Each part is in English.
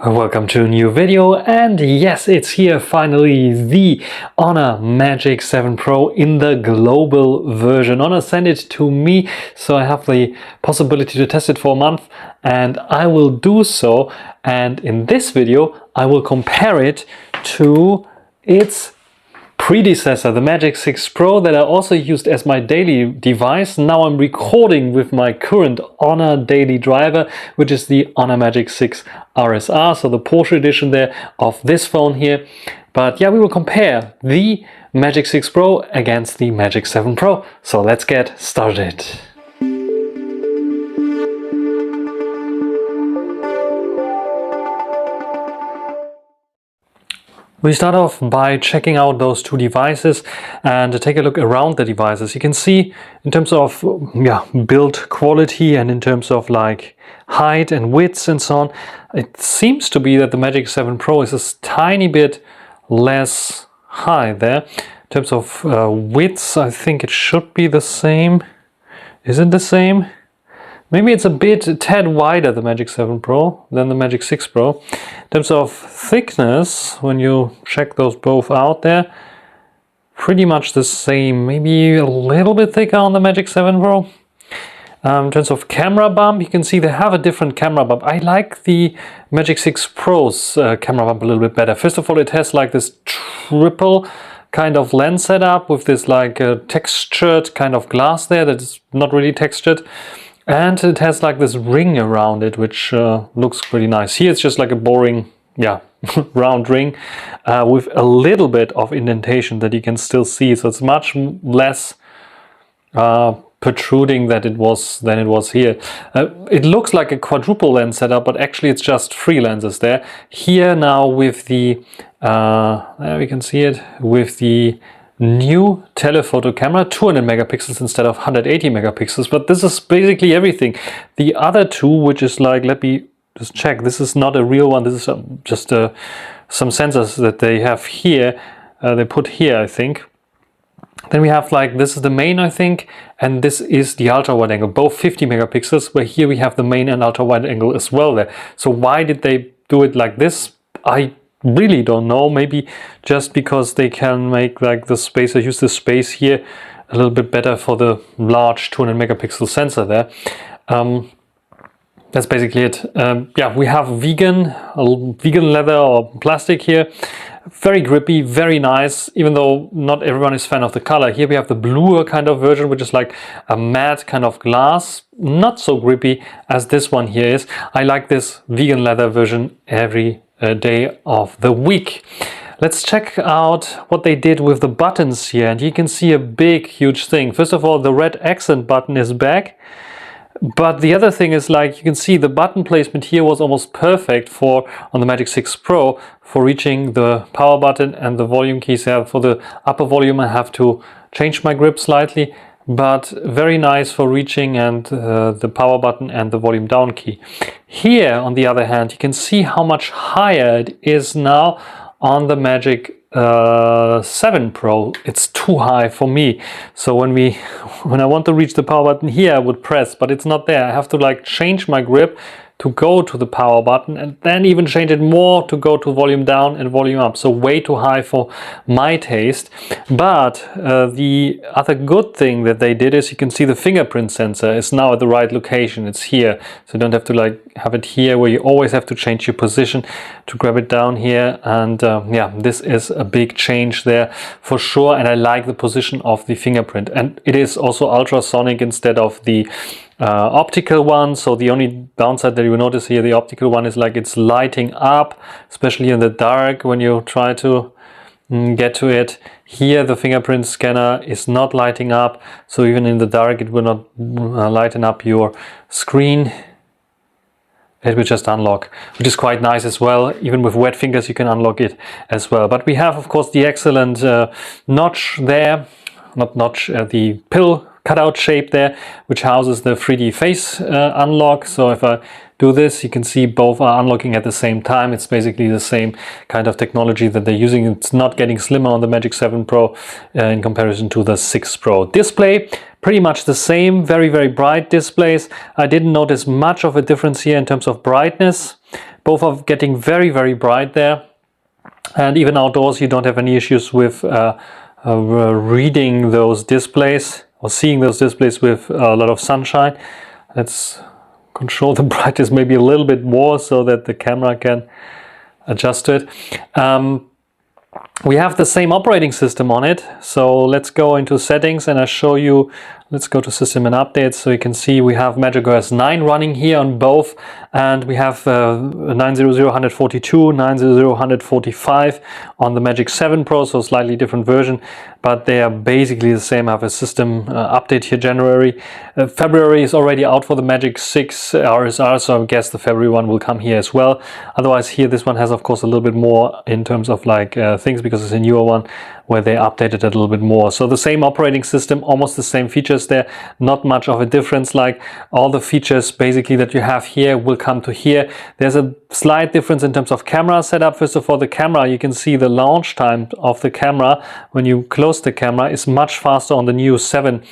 Welcome to a new video, and yes, it's here finally, the Honor Magic 7 Pro in the global version. Honor sent it to me, so I have the possibility to test it for a month, and I will do so. And in this video I will compare it to its predecessor, the Magic 6 Pro, that I also used as my daily device. Now I'm recording with my current Honor daily driver, which is the Honor Magic 6 RSR, so the Porsche edition there of this phone here. But yeah, we will compare the Magic 6 Pro against the Magic 7 Pro. So let's get started. We start off by checking out those two devices and take a look around the devices. You can see in terms of build quality and in terms of like height and width and so on, it seems to be that the Magic 7 Pro is a tiny bit less high there. In terms of width, I think it should be the same. Is it the same? Maybe it's a tad wider, the Magic 7 Pro, than the Magic 6 Pro. In terms of thickness, when you check those both out there, pretty much the same. Maybe a little bit thicker on the Magic 7 Pro. In terms of camera bump, you can see they have a different camera bump. I like the Magic 6 Pro's camera bump a little bit better. First of all, it has like this triple kind of lens setup with this like textured kind of glass there that is not really textured. And it has like this ring around it, which looks pretty nice. Here it's just like a boring, round ring with a little bit of indentation that you can still see. So it's much less protruding than it was here. It looks like a quadruple lens setup, but actually it's just three lenses there. Here now with the, there we can see it, with the new telephoto camera, 200 megapixels instead of 180 megapixels, but this is basically everything. The other two, which is like, let me just check, this is not a real one, this is just some sensors that they have here, they put here, I think. Then we have like, this is the main, I think, and this is the ultra wide angle, both 50 megapixels, where here we have the main and ultra wide angle as well there. So why did they do it like this? I really don't know. Maybe just because they can make like the space, use the space here a little bit better for the large 200 megapixel sensor there. That's basically it. We have vegan leather or plastic here. Very grippy, very nice, even though not everyone is fan of the color. Here we have the bluer kind of version, which is like a matte kind of glass, not so grippy as this one here is. I like this vegan leather version every day of the week. Let's check out what they did with the buttons here, and you can see a big huge thing. First of all, the red accent button is back, but the other thing is, like, you can see the button placement here was almost perfect for on the Magic 6 Pro for reaching the power button and the volume keys. For the upper volume I have to change my grip slightly, but very nice for reaching, and the power button and the volume down key. Here on the other hand, you can see how much higher it is now on the Magic 7 Pro. It's too high for me. So when I want to reach the power button here, I would press, but it's not there. I have to like change my grip to go to the power button, and then even change it more to go to volume down and volume up. So way too high for my taste. But the other good thing that they did is, you can see the fingerprint sensor is now at the right location. It's here, so you don't have to like have it here where you always have to change your position to grab it down here. And this is a big change there for sure. And I like the position of the fingerprint, and it is also ultrasonic instead of the optical one. So the only downside that you will notice here, the optical one, is like it's lighting up, especially in the dark when you try to get to it. Here the fingerprint scanner is not lighting up, so even in the dark it will not lighten up your screen. It will just unlock, which is quite nice as well. Even with wet fingers you can unlock it as well. But we have of course the excellent notch there, not notch, the pill cutout shape there, which houses the 3D face unlock. So if I do this, you can see both are unlocking at the same time. It's basically the same kind of technology that they're using. It's not getting slimmer on the Magic 7 Pro in comparison to the 6 Pro. Display, pretty much the same, very bright displays. I didn't notice much of a difference here in terms of brightness. Both are getting very, very bright there. And even outdoors, you don't have any issues with reading those displays or seeing those displays with a lot of sunshine. Let's control the brightness maybe a little bit more so that the camera can adjust to it. We have the same operating system on it, so let's go into settings and I'll show you. Let's go to system and updates, so you can see we have Magic OS 9 running here on both, and we have 900.142, 900.145 on the Magic 7 Pro, so slightly different version, but they are basically the same. I have a system update here January. February is already out for the Magic 6 RSR, so I guess the February one will come here as well. Otherwise here, this one has of course a little bit more in terms of like things, because it's a newer one where they updated it a little bit more. So the same operating system, almost the same features there, not much of a difference. Like all the features basically that you have here will come to here. There's a slight difference in terms of camera setup. First of all, the camera, you can see the launch time of the camera when you close the camera is much faster on the new 7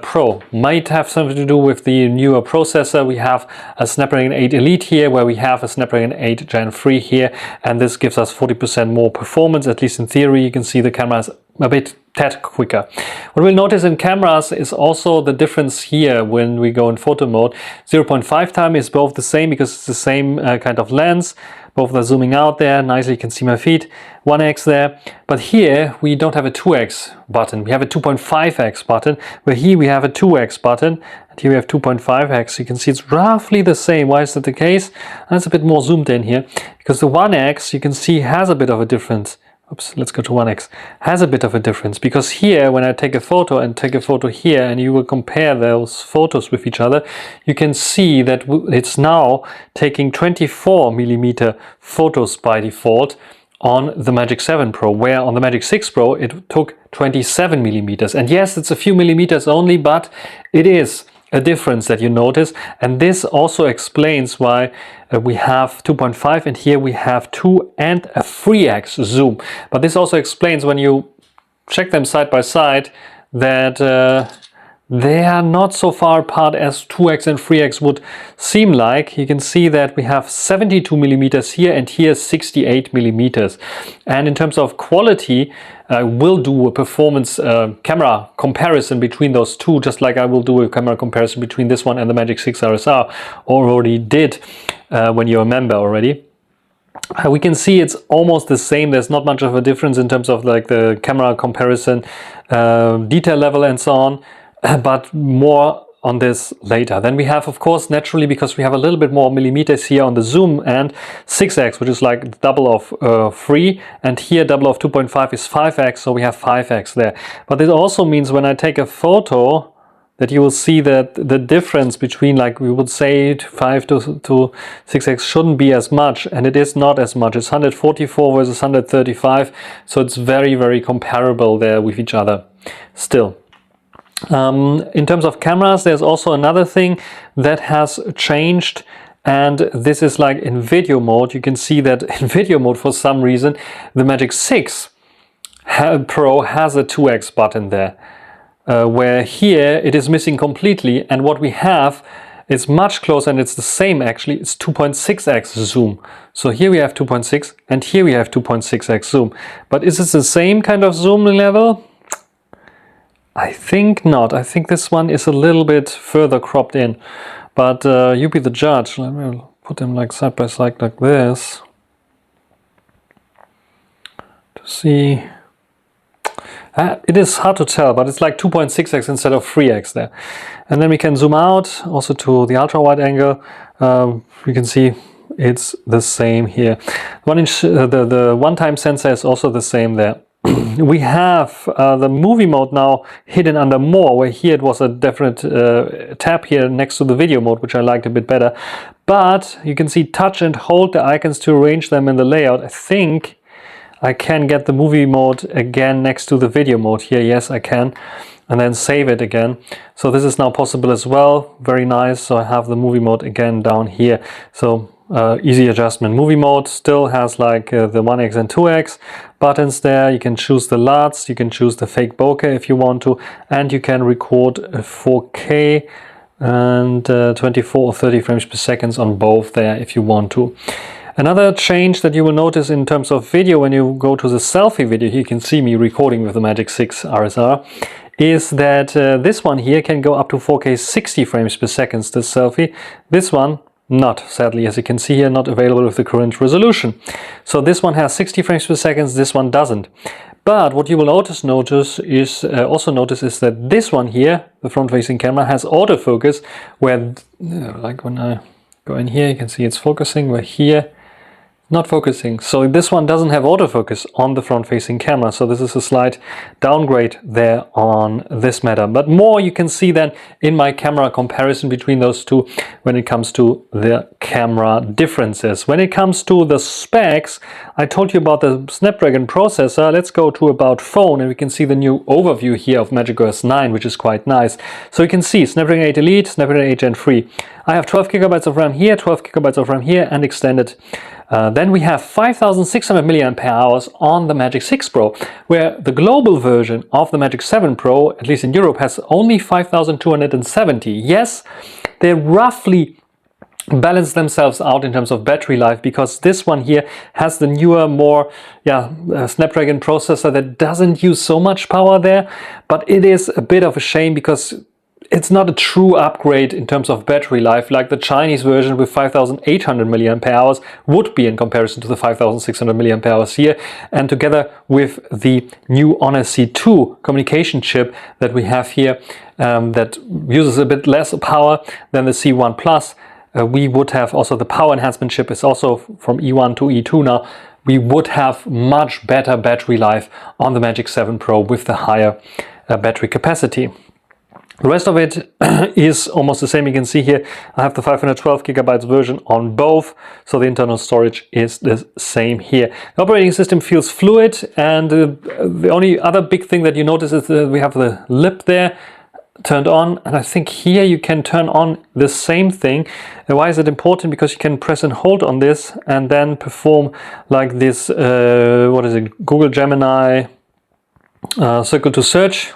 Pro. Might have something to do with the newer processor. We have a Snapdragon 8 Elite here, where we have a Snapdragon 8 Gen 3 here, and this gives us 40% more performance, at least in theory. You can see the camera is a bit tad quicker. What we'll notice in cameras is also the difference here when we go in photo mode. 0.5 time is both the same because it's the same kind of lens. Both are zooming out there nicely. You can see my feet. 1x there. But here we don't have a 2x button. We have a 2.5x button, where here we have a 2x button, and here we have 2.5x. You can see it's roughly the same. Why is that the case? And it's a bit more zoomed in here, because the 1x you can see has a bit of a difference. Oops, let's go to 1x. Has a bit of a difference, because here when I take a photo and take a photo here, and you will compare those photos with each other, you can see that it's now taking 24mm photos by default on the Magic 7 Pro, where on the Magic 6 Pro it took 27mm. And yes, it's a few millimeters only, but it is a difference that you notice, and this also explains why we have 2.5 and here we have 2 and a 3x zoom. But this also explains, when you check them side by side, that they are not so far apart as 2x and 3x would seem like. You can see that we have 72mm here and here 68mm. And in terms of quality, I will do a performance camera comparison between those two, just like I will do a camera comparison between this one and the Magic 6 RSR, already did when you're a member already. We can see it's almost the same. There's not much of a difference in terms of like the camera comparison, detail level and so on, but more on this later. Then we have, of course, naturally, because we have a little bit more millimeters here on the zoom, and 6x, which is like double of 3, and here double of 2.5 is 5x, so we have 5x there. But this also means when I take a photo, that you will see that the difference between, like we would say, 5 to 6x shouldn't be as much, and it is not as much. It's 144 versus 135, so it's very, very comparable there with each other still. In terms of cameras, there's also another thing that has changed, and this is like in video mode. You can see that in video mode, for some reason, the Magic 6 Pro has a 2x button there, where here it is missing completely, and what we have is much closer, and it's the same actually. It's 2.6x zoom. So here we have 2.6 and here we have 2.6x zoom. But is it the same kind of zoom level? I think not. I think this one is a little bit further cropped in, but you be the judge. Let me put them like side by side like this to see. It is hard to tell, but it's like 2.6x instead of 3x there. And then we can zoom out also to the ultra wide angle. You can see it's the same here. The one-time sensor is also the same there. We have the movie mode now hidden under more, where here it was a definite tab here next to the video mode, which I liked a bit better. But you can see touch and hold the icons to arrange them in the layout. I think I can get the movie mode again next to the video mode here. Yes, I can. And then save it again. So this is now possible as well. Very nice. So I have the movie mode again down here. So easy adjustment. Movie mode still has like the 1x and 2x buttons there. You can choose the LUTs, you can choose the fake bokeh if you want to, and you can record 4K and 24 or 30 frames per second on both there if you want to. Another change that you will notice in terms of video when you go to the selfie video, you can see me recording with the Magic 6 RSR, is that this one here can go up to 4K 60 frames per second, this selfie. This one not, sadly, as you can see here, not available with the current resolution. So this one has 60 frames per second, this one doesn't. But what you will notice is that this one here, the front-facing camera, has autofocus, where like when I go in here, you can see it's focusing, where here not focusing. So this one doesn't have autofocus on the front-facing camera. So this is a slight downgrade there on this matter. But more you can see then in my camera comparison between those two when it comes to the camera differences. When it comes to the specs, I told you about the Snapdragon processor. Let's go to about phone, and we can see the new overview here of Magic OS 9, which is quite nice. So you can see Snapdragon 8 Elite, Snapdragon 8 Gen 3. I have 12 gigabytes of RAM here, 12 gigabytes of RAM here, and extended. Then we have 5,600 mAh on the Magic 6 Pro, where the global version of the Magic 7 Pro, at least in Europe, has only 5,270. Yes, they roughly balance themselves out in terms of battery life, because this one here has the newer, more Snapdragon processor that doesn't use so much power there. But it is a bit of a shame, because it's not a true upgrade in terms of battery life like the Chinese version with 5,800 mAh would be in comparison to the 5,600 mAh here. And together with the new Honor C2 communication chip that we have here, that uses a bit less power than the C1 Plus, we would have also the power enhancement chip is also from E1 to E2 now. We would have much better battery life on the Magic 7 Pro with the higher battery capacity. The rest of it is almost the same. You can see here I have the 512 gigabytes version on both, so the internal storage is the same here. The operating system feels fluid, and the only other big thing that you notice is that we have the lip there turned on, and I think here you can turn on the same thing. And why is it important? Because you can press and hold on this and then perform like this, what is it, Google Gemini circle to search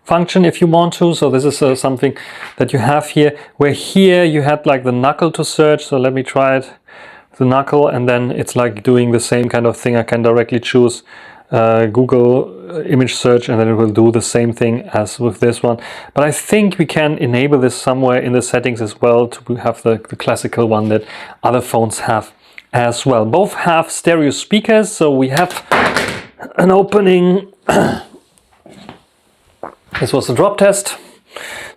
function if you want to. So this is something that you have here, where here you had like the knuckle to search. So let me try it, the knuckle, and then it's like doing the same kind of thing. I can directly choose Google image search, and then it will do the same thing as with this one. But I think we can enable this somewhere in the settings as well to have the classical one that other phones have as well. Both have stereo speakers, so we have an opening. This was a drop test.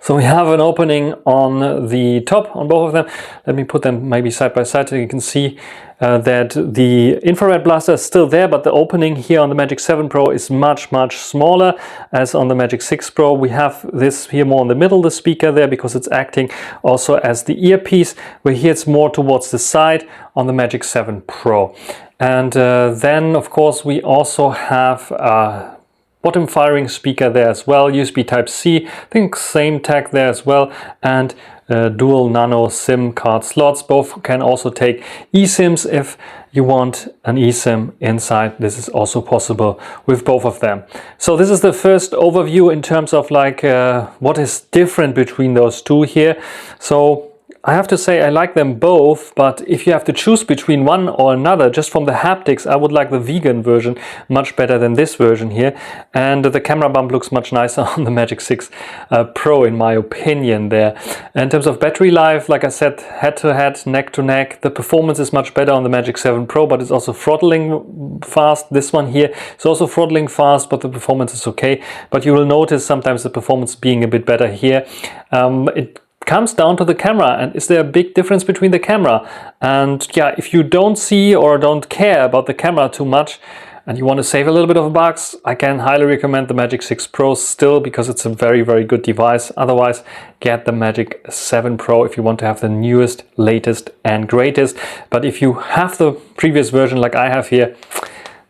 So we have an opening on the top on both of them. Let me put them maybe side by side so you can see that the infrared blaster is still there, but the opening here on the Magic 7 Pro is much smaller as on the Magic 6 Pro. We have this here more in the middle, the speaker there, because it's acting also as the earpiece, where here it's more towards the side on the Magic 7 Pro. And then of course we also have bottom firing speaker there as well, USB Type-C, I think same tag there as well, and dual nano SIM card slots. Both can also take eSIMs if you want an eSIM inside. This is also possible with both of them. So this is the first overview in terms of like what is different between those two here. So I have to say I like them both, but if you have to choose between one or another, just from the haptics, I would like the vegan version much better than this version here. And the camera bump looks much nicer on the Magic 6 Pro in my opinion there. In terms of battery life, like I said, head to head, neck to neck, the performance is much better on the Magic 7 Pro, but it's also throttling fast. This one here is also throttling fast, but the performance is okay. But you will notice sometimes the performance being a bit better here. It comes down to the camera, and is there a big difference between the camera? And yeah, if you don't see or don't care about the camera too much and you want to save a little bit of bucks, I can highly recommend the Magic 6 Pro still, because it's a very good device. Otherwise, get the Magic 7 Pro if you want to have the newest, latest and greatest. But if you have the previous version like I have here,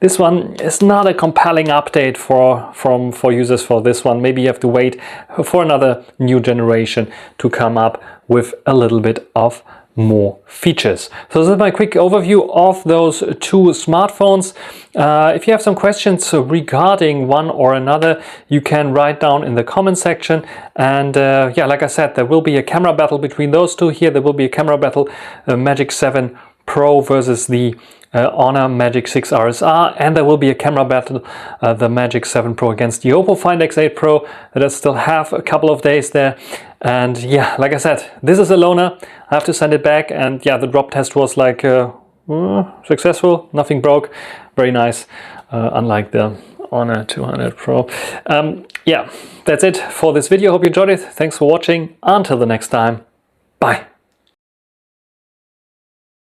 this one is not a compelling update for users for this one. Maybe you have to wait for another new generation to come up with a little bit of more features. So this is my quick overview of those two smartphones. If you have some questions regarding one or another, you can write down in the comment section. And yeah, like I said, there will be a camera battle between those two here. There will be a camera battle, Magic 7 Pro versus the Honor Magic 6 RSR, and there will be a camera battle, the Magic 7 Pro against the Oppo Find X8 Pro, that I still have a couple of days there. And yeah, like I said, this is a loaner. I have to send it back, and yeah, the drop test was like successful, nothing broke, very nice, unlike the Honor 200 Pro. Yeah, that's it for this video. Hope you enjoyed it. Thanks for watching. Until the next time, bye.